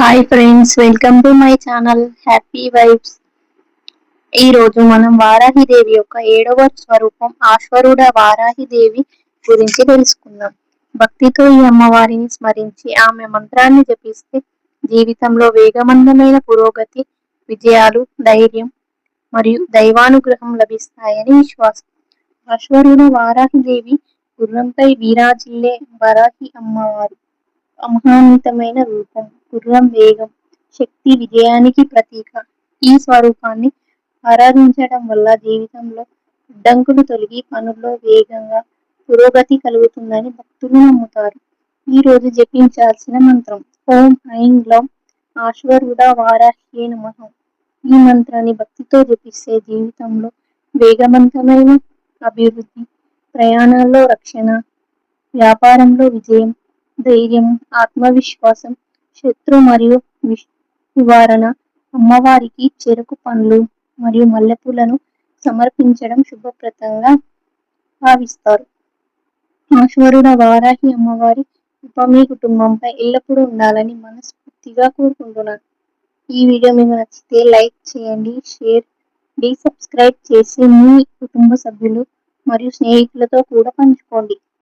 Hi friends, welcome to my channel happy vibes. ఈ రోజు మనం వారాహిదేవి యొక్క 7వ స్వరూపం ఆశ్వరుడ వారాహిదేవి గురించి తెలుసుకుందాం. భక్తితో ఈ అమ్మవారిని స్మరించి ఆమె మంత్రాన్ని జపిస్తే జీవితంలో వేగవంతమైన పురోగతి, విజయాలు, ధైర్యం మరియు దైవానుగ్రహం లభిస్తాయని విశ్వాసం. ఆశ్వరుడ వారాహిదేవి గుర్రంపై విరాజిల్లే వరాహి అమ్మవారు. మహాన్వితమైన రూపం, గుర్రం వేగం, శక్తి, విజయానికి ప్రతీక. ఈ స్వరూపాన్ని ఆరాధించడం వల్ల జీవితంలో అడ్డంకులు తొలగి పనుల్లో వేగంగా పురోగతి కలుగుతుందని భక్తులు నమ్ముతారు. ఈ రోజు జపించాల్సిన మంత్రం ఓం ఐం గ్లౌం ఆశ్వరుడ వారాహ్యే నమః. ఈ మంత్రాన్ని భక్తితో జపిస్తే జీవితంలో వేగవంతమైన అభివృద్ధి, ప్రయాణాల్లో రక్షణ, వ్యాపారంలో విజయం, ధైర్యం, ఆత్మవిశ్వాసం, శత్రు మరియు నివారణ. అమ్మవారికి చెరుకు పండ్లు మరియు మల్లెపూలను సమర్పించడం శుభప్రదంగా భావిస్తారు. ఆశ్వరుడ వారాహి అమ్మవారి కృప మీ కుటుంబంపై ఎల్లప్పుడూ ఉండాలని మనస్ఫూర్తిగా కోరుకుంటున్నాను. ఈ వీడియో మీకు నచ్చితే లైక్ చేయండి, షేర్ సబ్స్క్రైబ్ చేసి మీ కుటుంబ సభ్యులు మరియు స్నేహితులతో కూడా పంచుకోండి.